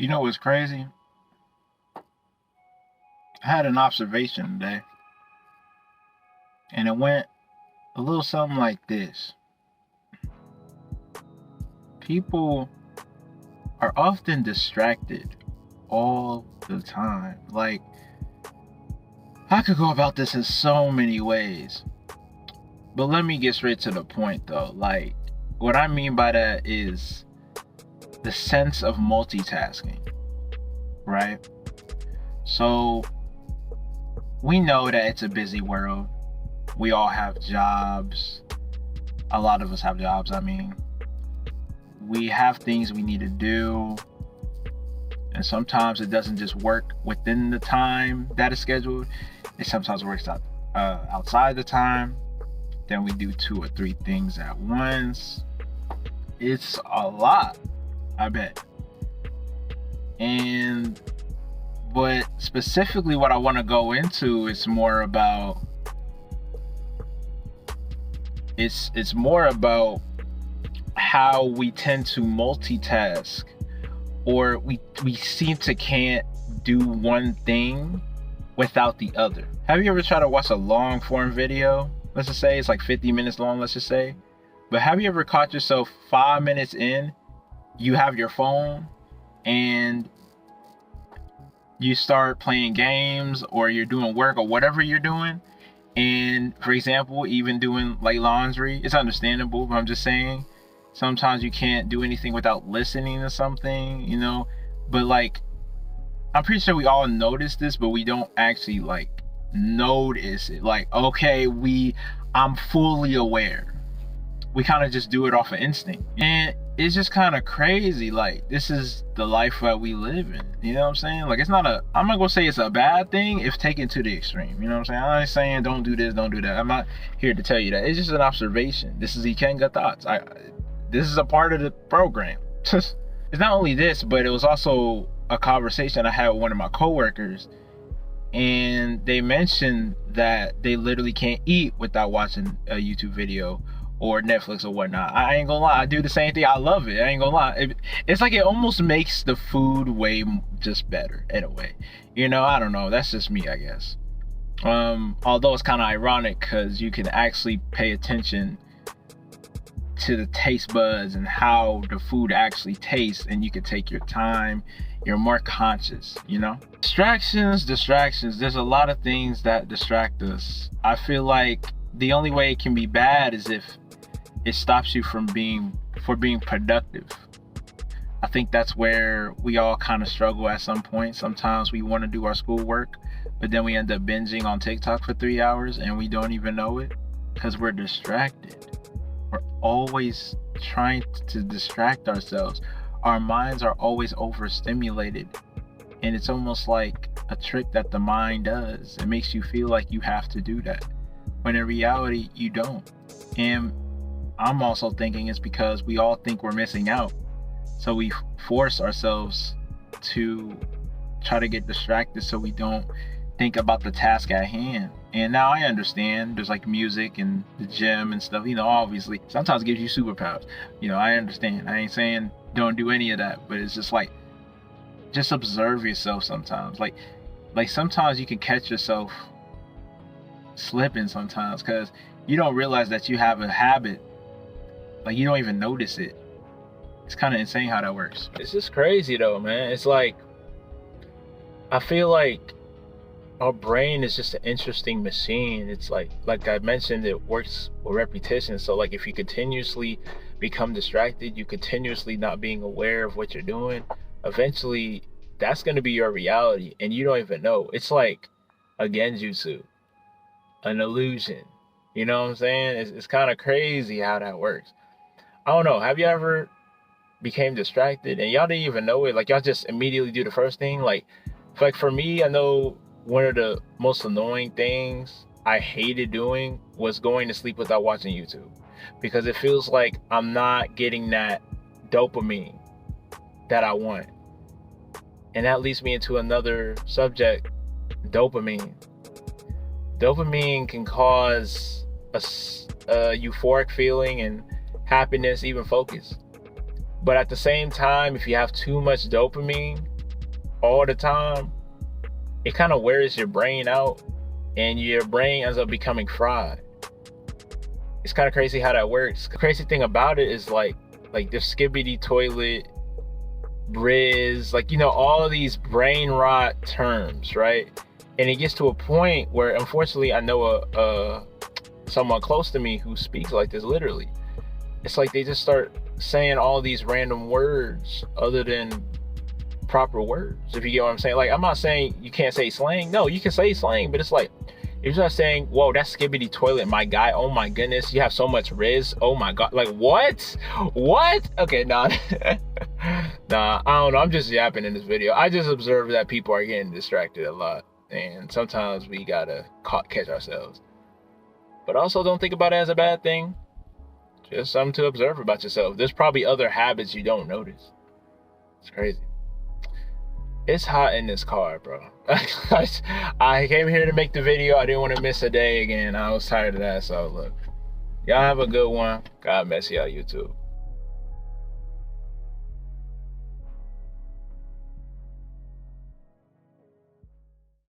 You know what's crazy? I had an observation today, and it went a little something like this. People are often distracted all the time. Like, I could go about this in so many ways, but let me get straight to the point though. Like, what I mean by that is the sense of multitasking, right? So we know that it's a busy world. We all have jobs. A lot of us have jobs, we have things we need to do, and sometimes it doesn't just work within the time that is scheduled. It sometimes works outside the time. Then we do 2 or 3 things at once. It's a lot, I bet. But specifically what I want to go into is more about it's more about how we tend to multitask, or we seem to can't do one thing without the other. Have you ever tried to watch a long form video? Let's just say it's like 50 minutes long, let's just say. But have you ever caught yourself 5 minutes in, you have your phone and you start playing games, or you're doing work, or whatever you're doing, and for example, even doing like laundry, it's understandable, but I'm just saying, sometimes you can't do anything without listening to something, but like, I'm pretty sure we all notice this, but we don't actually like notice it. Like, okay, I'm fully aware. We kind of just do it off of instinct, and it's just kind of crazy. Like, this is the life that we live in, you know what I'm saying? Like, I'm not gonna say it's a bad thing if taken to the extreme, you know what I'm saying? I'm not saying don't do this, don't do that. I'm not here to tell you that. It's just an observation. This is Ikenga thoughts. This is a part of the program. It's not only this, but it was also a conversation I had with one of my coworkers, and they mentioned that they literally can't eat without watching a YouTube video or Netflix or whatnot. I ain't gonna lie, I do the same thing. I love it. I ain't gonna lie. It's like it almost makes the food way just better in a way. I don't know. That's just me, I guess. Although it's kind of ironic because you can actually pay attention to the taste buds and how the food actually tastes, and you can take your time. You're more conscious, Distractions. There's a lot of things that distract us. I feel like the only way it can be bad is if it stops you from being productive. I think that's where we all kind of struggle at some point. Sometimes we want to do our schoolwork, but then we end up binging on TikTok for 3 hours and we don't even know it because we're distracted. We're always trying to distract ourselves. Our minds are always overstimulated, and it's almost like a trick that the mind does. It makes you feel like you have to do that, when in reality you don't. And I'm also thinking it's because we all think we're missing out, so we force ourselves to try to get distracted so we don't think about the task at hand. And now I understand there's like music and the gym and stuff, obviously sometimes it gives you superpowers. I understand. I ain't saying don't do any of that, but it's just like, just observe yourself sometimes. Like sometimes you can catch yourself slipping sometimes because you don't realize that you have a habit. Like, you don't even notice it. It's kind of insane how that works. It's just crazy though, man. It's like, I feel like our brain is just an interesting machine. It's like I mentioned, it works with repetition. So like, if you continuously become distracted, you continuously not being aware of what you're doing, eventually that's going to be your reality and you don't even know. It's like a genjutsu, an illusion. You know what I'm saying? It's kind of crazy how that works. I don't know. Have you ever became distracted and y'all didn't even know it? Like, y'all just immediately do the first thing. Like for me, I know one of the most annoying things I hated doing was going to sleep without watching YouTube, because it feels like I'm not getting that dopamine that I want. And that leads me into another subject, dopamine. Dopamine can cause a euphoric feeling and happiness, even focus. But at the same time, if you have too much dopamine, all the time, it kind of wears your brain out, and your brain ends up becoming fried. It's kind of crazy how that works. The crazy thing about it is like the skibbity toilet, Briz, like, you know, all of these brain rot terms, right? And it gets to a point where, unfortunately, I know someone close to me who speaks like this literally. It's like they just start saying all these random words other than proper words, if you get what I'm saying. Like, I'm not saying you can't say slang. No, you can say slang, but it's like, you're just saying, whoa, that's skibbity toilet, my guy. Oh my goodness, you have so much riz. Oh my god, like what? Okay, nah. Nah, I don't know. I'm just yapping in this video. I just observed that people are getting distracted a lot, and sometimes we gotta catch ourselves. But also, don't think about it as a bad thing. Just something to observe about yourself. There's probably other habits you don't notice. It's crazy. It's hot in this car, bro. I came here to make the video. I didn't want to miss a day again. I was tired of that. So look, y'all have a good one. God bless y'all, YouTube.